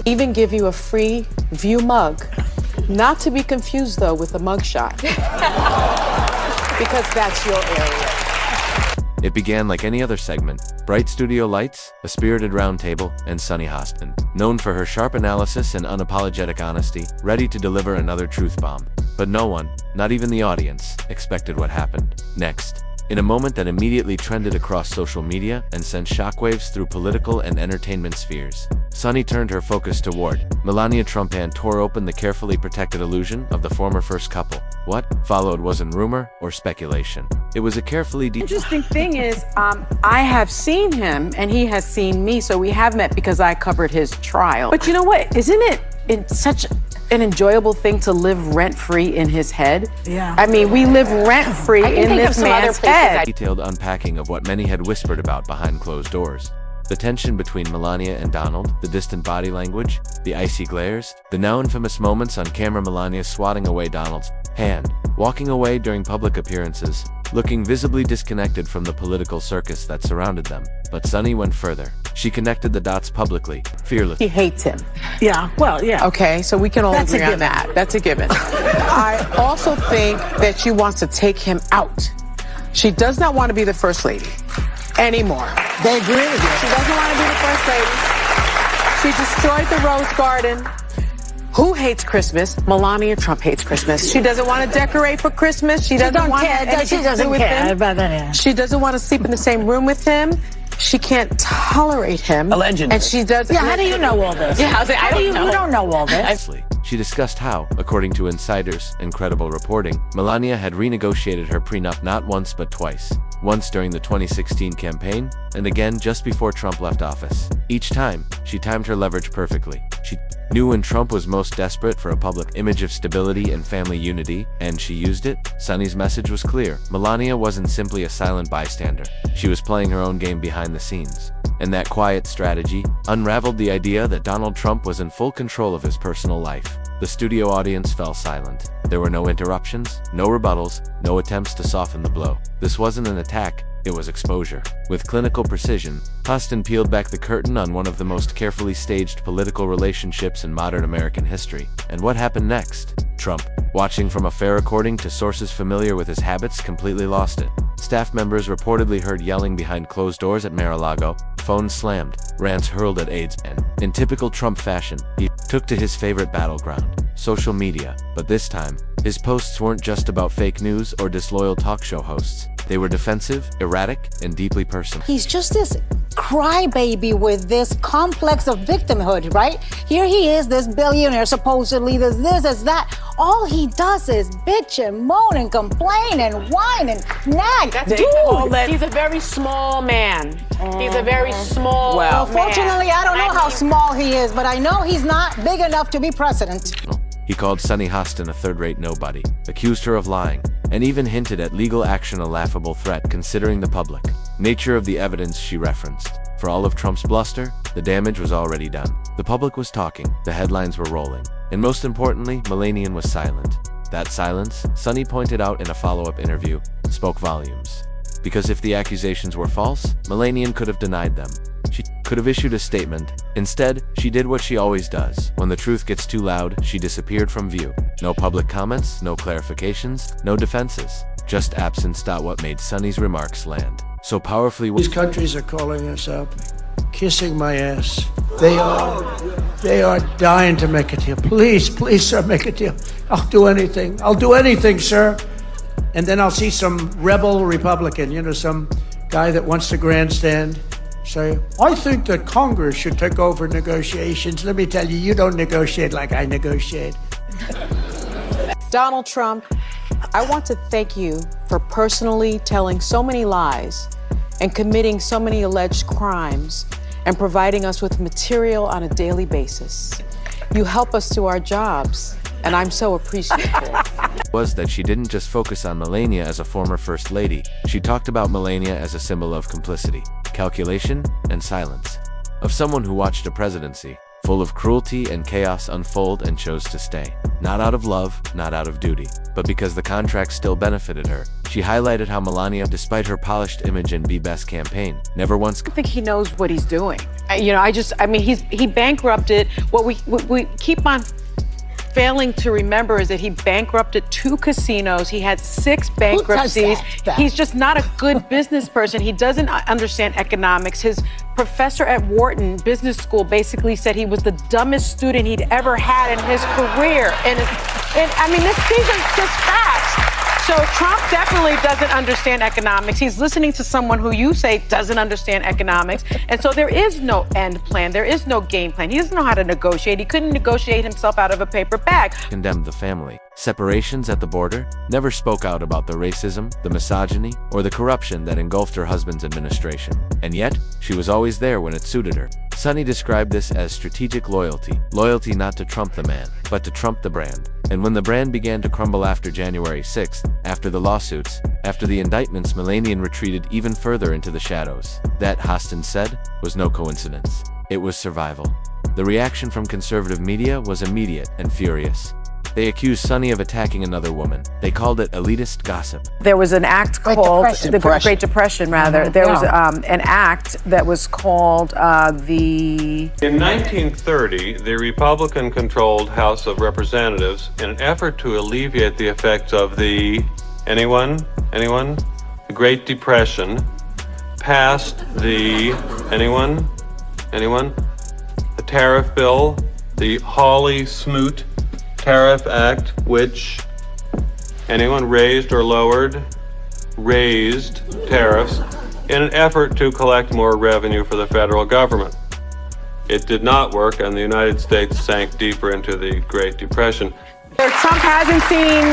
Even give you a free View mug. Not to be confused, though, with a mugshot. Because that's your area. It began like any other segment. Bright studio lights, a spirited roundtable, and Sunny Hostin, known for her sharp analysis and unapologetic honesty, ready to deliver another truth bomb. But no one, not even the audience, expected what happened next. In a moment that immediately trended across social media and sent shockwaves through political and entertainment spheres, Sunny turned her focus toward Melania Trump and tore open the carefully protected illusion of the former first couple. What followed wasn't rumor or speculation. It was a carefully Interesting thing is, I have seen him and he has seen me, so we have met because I covered his trial. But you know what? Isn't it such an enjoyable thing to live rent-free in his head? Yeah. I mean, we live rent-free in this man's head. Detailed unpacking of what many had whispered about behind closed doors. The tension between Melania and Donald, the distant body language, the icy glares, the now infamous moments on camera, Melania swatting away Donald's hand, walking away during public appearances, looking visibly disconnected from the political circus that surrounded them. But Sunny went further. She connected the dots publicly, fearlessly. He hates him. Yeah, well, yeah. Okay, so we can all agree on that. That's a given. I also think that she wants to take him out. She does not want to be the first lady anymore. They agree with you. She doesn't want to be the first lady. She destroyed the Rose Garden. Who hates Christmas? Melania Trump hates Christmas. She doesn't want to decorate for Christmas. She doesn't want anything to do with him. She doesn't want to sleep in the same room with him. She can't tolerate him. Allegedly. And she does. Yeah, how do you know all this? Yeah, I don't know. You don't know all this. She discussed how, according to insiders and credible reporting, Melania had renegotiated her prenup not once but twice. Once during the 2016 campaign, and again just before Trump left office. Each time, she timed her leverage perfectly. She knew when Trump was most desperate for a public image of stability and family unity, and she used it. Sunny's message was clear. Melania wasn't simply a silent bystander. She was playing her own game behind the scenes. And that quiet strategy unraveled the idea that Donald Trump was in full control of his personal life. The studio audience fell silent. There were no interruptions, no rebuttals, no attempts to soften the blow. This wasn't an attack, it was exposure. With clinical precision, Hostin peeled back the curtain on one of the most carefully staged political relationships in modern American history. And what happened next? Trump, watching from afar according to sources familiar with his habits, completely lost it. Staff members reportedly heard yelling behind closed doors at Mar-a-Lago, phones slammed, rants hurled at aides, and, in typical Trump fashion, he took to his favorite battleground, social media. But this time, his posts weren't just about fake news or disloyal talk show hosts. They were defensive, erratic, and deeply personal. He's just this crybaby with this complex of victimhood, right? Here he is, this billionaire, supposedly, this, that. All he does is bitch and moan and complain and whine and nag. Dude! He's a very small man. He's a very small man. Well, fortunately, I don't know how small he is, but I know he's not big enough to be president. He called Sunny Hostin a third-rate nobody, accused her of lying, and even hinted at legal action, a laughable threat considering the public nature of the evidence she referenced. For all of Trump's bluster, the damage was already done. The public was talking, the headlines were rolling, and most importantly, Melania was silent. That silence, Sunny pointed out in a follow-up interview, spoke volumes. Because if the accusations were false, Melania could have denied them. She could have issued a statement. Instead, she did what she always does. When the truth gets too loud, she disappeared from view. No public comments, no clarifications, no defenses. Just absence. What made Sunny's remarks land so powerfully. These countries are calling us up, kissing my ass. They are dying to make a deal. Please, please, sir, make a deal. I'll do anything. I'll do anything, sir. And then I'll see some rebel Republican, you know, some guy that wants to grandstand, say, I think that Congress should take over negotiations. Let me tell you, you don't negotiate like I negotiate. Donald Trump, I want to thank you for personally telling so many lies and committing so many alleged crimes and providing us with material on a daily basis. You help us do our jobs, and I'm so appreciative. Was that she didn't just focus on Melania as a former first lady. She talked about Melania as a symbol of complicity, calculation, and silence. Of someone who watched a presidency full of cruelty and chaos, unfold and chose to stay. Not out of love, not out of duty, but because the contract still benefited her. She highlighted how Melania, despite her polished image and Be Best campaign, never once I think he knows what he's doing. He bankrupted. What we keep on failing to remember is that he bankrupted 2 casinos. He had 6 bankruptcies. He's just not a good business person. He doesn't understand economics. His professor at Wharton Business School basically said he was the dumbest student he'd ever had in his career. These are just facts. So Trump definitely doesn't understand economics. He's listening to someone who you say doesn't understand economics. And so there is no end plan. There is no game plan. He doesn't know how to negotiate. He couldn't negotiate himself out of a paper bag. Condemned the family. Separations at the border, never spoke out about the racism, the misogyny, or the corruption that engulfed her husband's administration. And yet, she was always there when it suited her. Sunny described this as strategic loyalty. Loyalty not to Trump the man, but to Trump the brand. And when the brand began to crumble after January 6th, after the lawsuits, after the indictments, Melania retreated even further into the shadows. That, Hostin said, was no coincidence. It was survival. The reaction from conservative media was immediate and furious. They accused Sunny of attacking another woman. They called it elitist gossip. There was an act called the Great Depression, rather. There was an act that was called the... In 1930, the Republican-controlled House of Representatives, in an effort to alleviate the effects of the... Anyone? The Great Depression, passed the... Anyone? The tariff bill, the Hawley-Smoot Tariff Act, which raised tariffs in an effort to collect more revenue for the federal government. It did not work, and the United States sank deeper into the Great Depression. Trump hasn't seen,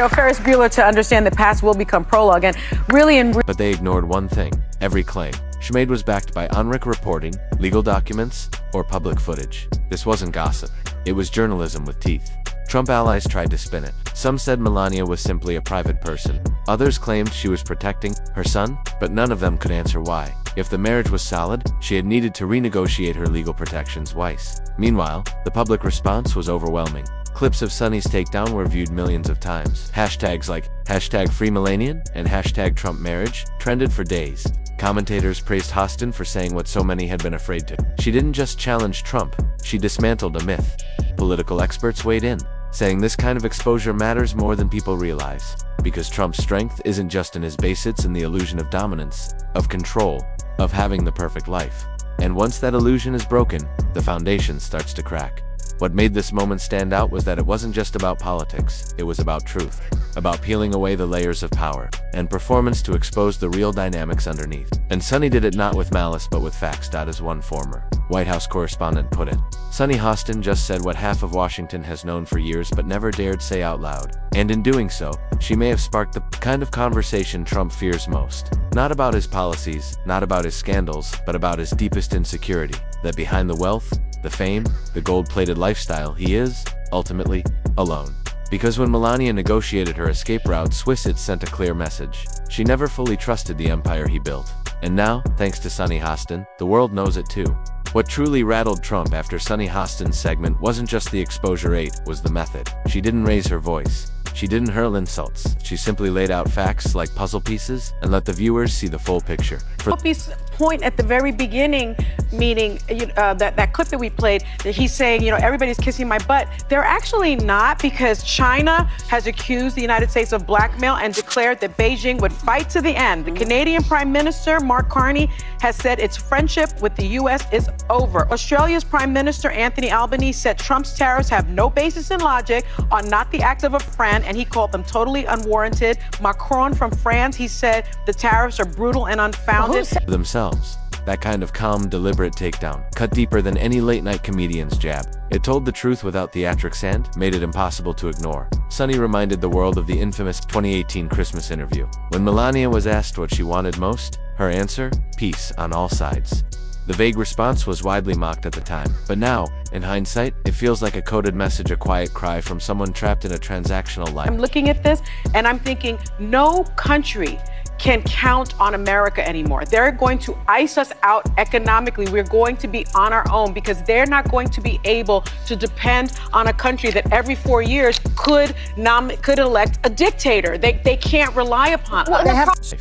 Ferris Bueller to understand that past will become prologue, and really But they ignored one thing. Every claim she made was backed by on-record reporting, legal documents, or public footage. This wasn't gossip. It was journalism with teeth. Trump allies tried to spin it. Some said Melania was simply a private person. Others claimed she was protecting her son, but none of them could answer why. If the marriage was solid, she had needed to renegotiate her legal protections twice. Meanwhile, the public response was overwhelming. Clips of Sunny's takedown were viewed millions of times. Hashtags like #FreeMelanian and #TrumpMarriage trended for days. Commentators praised Hostin for saying what so many had been afraid to. She didn't just challenge Trump, she dismantled a myth. Political experts weighed in, saying this kind of exposure matters more than people realize. Because Trump's strength isn't just in his base, it's in the illusion of dominance, of control, of having the perfect life. And once that illusion is broken, the foundation starts to crack. What made this moment stand out was that it wasn't just about politics, it was about truth, about peeling away the layers of power and performance to expose the real dynamics underneath. And Sunny did it not with malice but with facts. As one former White House correspondent put it, Sunny Hostin just said what half of Washington has known for years but never dared say out loud. And in doing so, she may have sparked the kind of conversation Trump fears most. Not about his policies, not about his scandals, but about his deepest insecurity, that behind the wealth, the fame, the gold-plated lifestyle, he is, ultimately, alone. Because when Melania negotiated her escape route, Swissits sent a clear message. She never fully trusted the empire he built. And now, thanks to Sunny Hostin, the world knows it too. What truly rattled Trump after Sunny Hostin's segment wasn't just the exposure it was the method. She didn't raise her voice. She didn't hurl insults. She simply laid out facts like puzzle pieces and let the viewers see the full picture. Puppy's point at the very beginning, meaning that clip that we played, that he's saying, everybody's kissing my butt. They're actually not, because China has accused the United States of blackmail and declared that Beijing would fight to the end. The Canadian Prime Minister, Mark Carney, has said its friendship with the U.S. is over. Australia's Prime Minister, Anthony Albanese, said Trump's tariffs have no basis in logic, are not the act of a friend, and he called them totally unwarranted. Macron from France, he said the tariffs are brutal and unfounded. Themselves. That kind of calm, deliberate takedown cut deeper than any late-night comedian's jab. It told the truth without theatrics and made it impossible to ignore. Sunny reminded the world of the infamous 2018 Christmas interview. When Melania was asked what she wanted most, her answer, peace on all sides. The vague response was widely mocked at the time, but now, in hindsight, it feels like a coded message, a quiet cry from someone trapped in a transactional life. I'm looking at this and I'm thinking, no country can count on America anymore. They're going to ice us out economically. We're going to be on our own because they're not going to be able to depend on a country that every 4 years could elect a dictator. They can't rely upon us.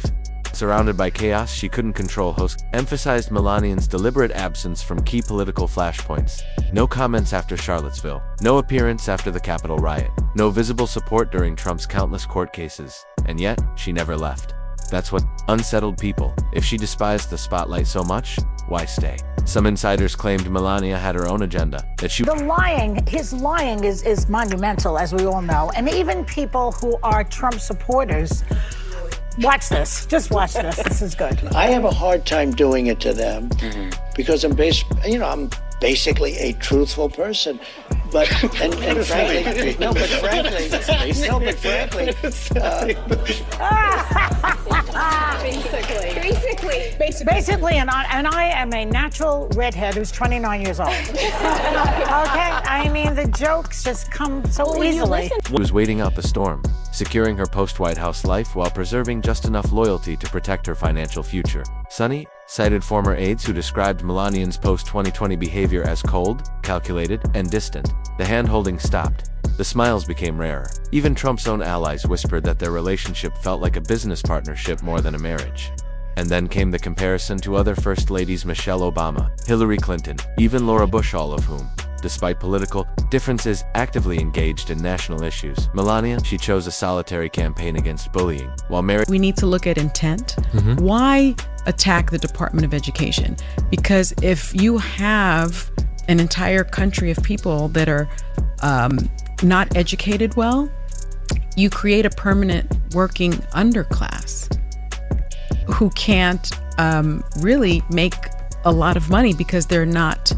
Surrounded by chaos she couldn't control, Host emphasized Melania's deliberate absence from key political flashpoints. No comments after Charlottesville, no appearance after the Capitol riot, no visible support during Trump's countless court cases, and yet she never left. That's what unsettled people. If she despised the spotlight so much, why stay? Some insiders claimed Melania had her own agenda, that she— his lying is monumental, as we all know. And even people who are Trump supporters, watch this. Just watch this. This is good. I have a hard time doing it to them because I'm basically a truthful person. But frankly, Basically, and I am a natural redhead who's 29 years old. Okay? I mean, the jokes just come so easily. Was waiting out the storm, securing her post-White House life while preserving just enough loyalty to protect her financial future. Sunny cited former aides who described Melania's post-2020 behavior as cold, calculated, and distant. The hand-holding stopped. The smiles became rarer. Even Trump's own allies whispered that their relationship felt like a business partnership more than a marriage. And then came the comparison to other First Ladies Michelle Obama, Hillary Clinton, even Laura Bush, all of whom, despite political differences, actively engaged in national issues. Melania, she chose a solitary campaign against bullying, while Mary— We need to look at intent. Why attack the Department of Education? Because if you have an entire country of people that are not educated well, you create a permanent working underclass who can't really make a lot of money because they're not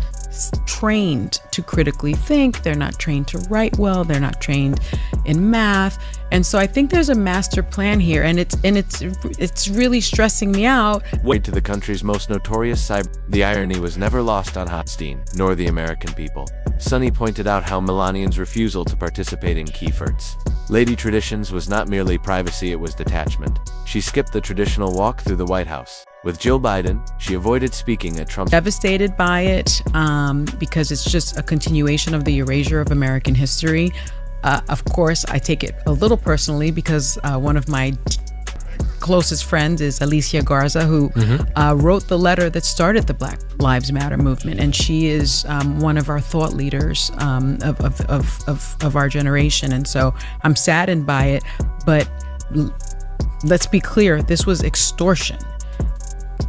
trained to critically think, they're not trained to write well, they're not trained in math. And so I think there's a master plan here, and it's really stressing me out. Wait to the country's most notorious cyber— The irony was never lost on Hostin, nor the American people. Sunny pointed out how Melania's refusal to participate in key efforts. Lady Traditions was not merely privacy, it was detachment. She skipped the traditional walk through the White House. With Jill Biden, she avoided speaking at Trump's— Devastated by it because it's just a continuation of the erasure of American history. Of course, I take it a little personally because one of my closest friends is Alicia Garza, who wrote the letter that started the Black Lives Matter movement, and she is one of our thought leaders of our generation. And so I'm saddened by it, but let's be clear, this was extortion.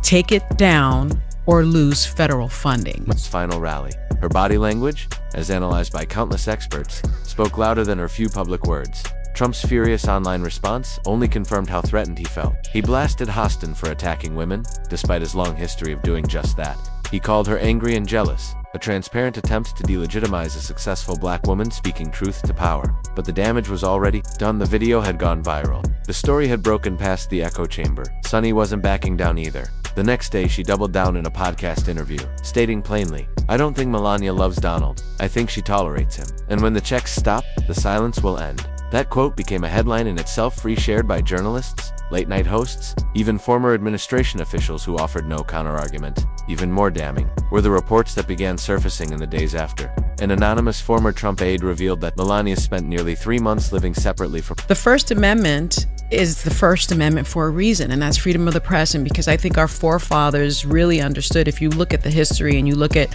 Take it down or lose federal funding. Final rally. Her body language, as analyzed by countless experts, spoke louder than her few public words. Trump's furious online response only confirmed how threatened he felt. He blasted Hostin for attacking women, despite his long history of doing just that. He called her angry and jealous, a transparent attempt to delegitimize a successful black woman speaking truth to power. But the damage was already done. The video had gone viral. The story had broken past the echo chamber. Sunny wasn't backing down either. The next day, she doubled down in a podcast interview, stating plainly, "I don't think Melania loves Donald. I think she tolerates him. And when the checks stop, the silence will end." That quote became a headline in itself, shared by journalists, late-night hosts, even former administration officials who offered no counter-argument. Even more damning were the reports that began surfacing in the days after. An anonymous former Trump aide revealed that Melania spent nearly 3 months living separately from— The First Amendment is the First Amendment for a reason, and that's freedom of the press. And because I think our forefathers really understood, if you look at the history and you look at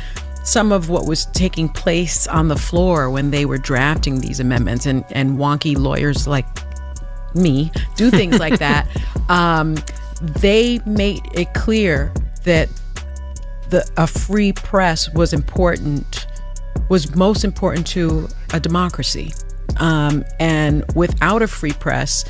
some of what was taking place on the floor when they were drafting these amendments, and wonky lawyers like me do things like that, they made it clear that a free press was most important to a democracy. And without a free press,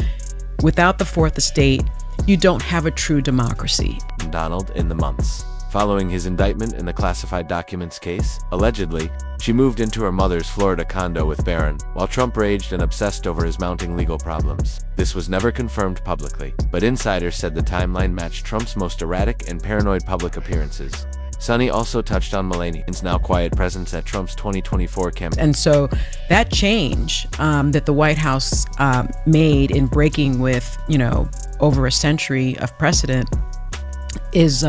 without the Fourth Estate, you don't have a true democracy. Donald in the months following his indictment in the classified documents case. Allegedly, she moved into her mother's Florida condo with Barron, while Trump raged and obsessed over his mounting legal problems. This was never confirmed publicly, but insiders said the timeline matched Trump's most erratic and paranoid public appearances. Sunny also touched on Melania's now quiet presence at Trump's 2024 campaign. And so that change that the White House made in breaking with, over a century of precedent is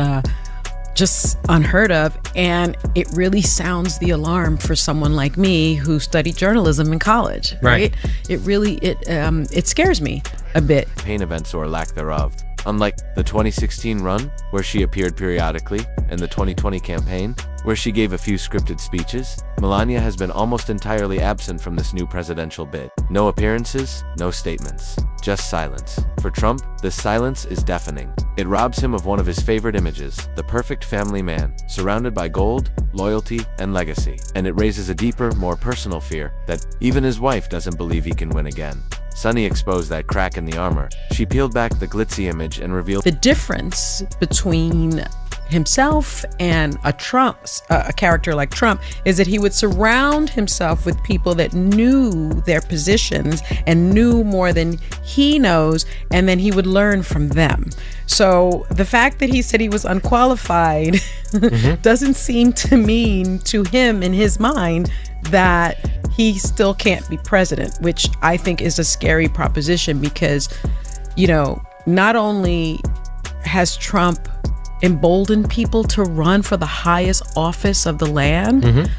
just unheard of, and it really sounds the alarm for someone like me who studied journalism in college. Right? It really it scares me a bit. Campaign events or lack thereof. Unlike the 2016 run, where she appeared periodically, and the 2020 campaign, where she gave a few scripted speeches, Melania has been almost entirely absent from this new presidential bid. No appearances, no statements, just silence. For Trump, this silence is deafening. It robs him of one of his favorite images, the perfect family man, surrounded by gold, loyalty, and legacy. And it raises a deeper, more personal fear that even his wife doesn't believe he can win again. Sunny exposed that crack in the armor. She peeled back the glitzy image and revealed the difference between himself and a character like Trump is that he would surround himself with people that knew their positions and knew more than he knows, and then he would learn from them. So the fact that he said he was unqualified doesn't seem to mean to him in his mind that he still can't be president, which I think is a scary proposition because, you know, not only has Trump emboldened people to run for the highest office of the land,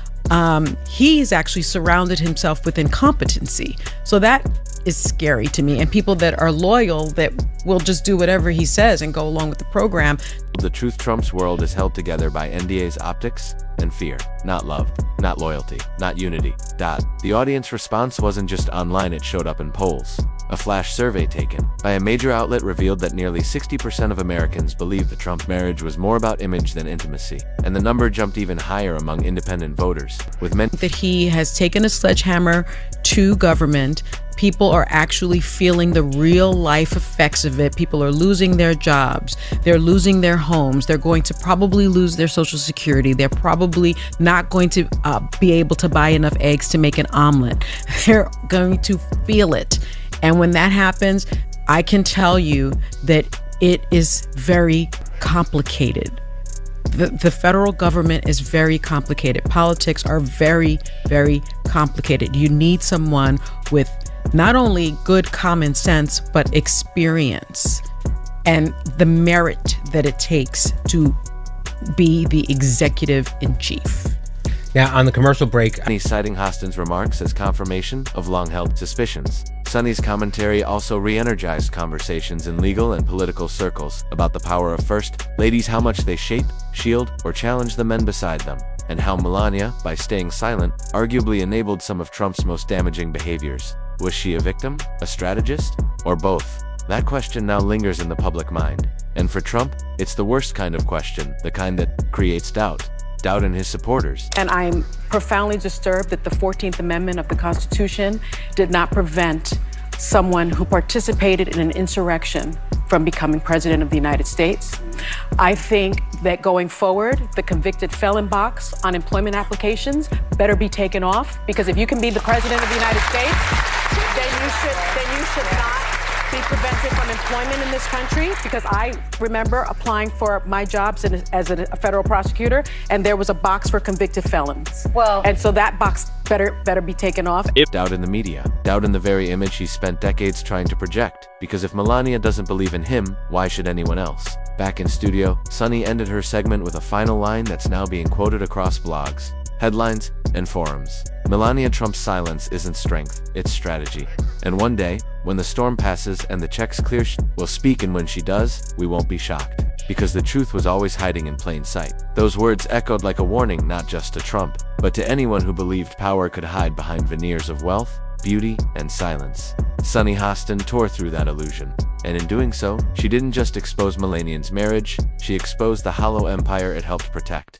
he's actually surrounded himself with incompetency. So that is scary to me. And people that are loyal, that will just do whatever he says and go along with the program. The truth Trump's world is held together by NDA's optics and fear, not love, not loyalty, not unity. The audience response wasn't just online, it showed up in polls. A flash survey taken by a major outlet revealed that nearly 60% of Americans believe the Trump marriage was more about image than intimacy, and the number jumped even higher among independent voters, with men that he has taken a sledgehammer to government. People are actually feeling the real life effects of it. People are losing their jobs. They're losing their homes. They're going to probably lose their Social Security. They're probably not going to be able to buy enough eggs to make an omelet. They're going to feel it. And when that happens, I can tell you that it is very complicated. The federal government is very complicated. Politics are very, very complicated. You need someone with not only good common sense, but experience and the merit that it takes to be the executive in chief. Now, on the commercial break, Sunny citing Hostin's remarks as confirmation of long-held suspicions. Sunny's commentary also re-energized conversations in legal and political circles about the power of first ladies, how much they shape, shield, or challenge the men beside them, and how Melania, by staying silent, arguably enabled some of Trump's most damaging behaviors. Was she a victim, a strategist, or both? That question now lingers in the public mind. And for Trump, it's the worst kind of question, the kind that creates doubt in his supporters. And I'm profoundly disturbed that the 14th Amendment of the Constitution did not prevent someone who participated in an insurrection from becoming president of the United States. I think that going forward, the convicted felon box on employment applications better be taken off, because if you can be the president of the United States, then you should not be prevented from employment in this country, because I remember applying for my jobs as a federal prosecutor, and there was a box for convicted felons. And so that box better be taken off. Doubt in the media, doubt in the very image he spent decades trying to project, because if Melania doesn't believe in him, why should anyone else? Back in studio, Sunny ended her segment with a final line that's now being quoted across blogs, headlines, and forums. Melania Trump's silence isn't strength, it's strategy. And one day, when the storm passes and the checks clear, will speak, and when she does, we won't be shocked. Because the truth was always hiding in plain sight. Those words echoed like a warning not just to Trump, but to anyone who believed power could hide behind veneers of wealth, beauty, and silence. Sunny Hostin tore through that illusion. And in doing so, she didn't just expose Melania's marriage, she exposed the hollow empire it helped protect.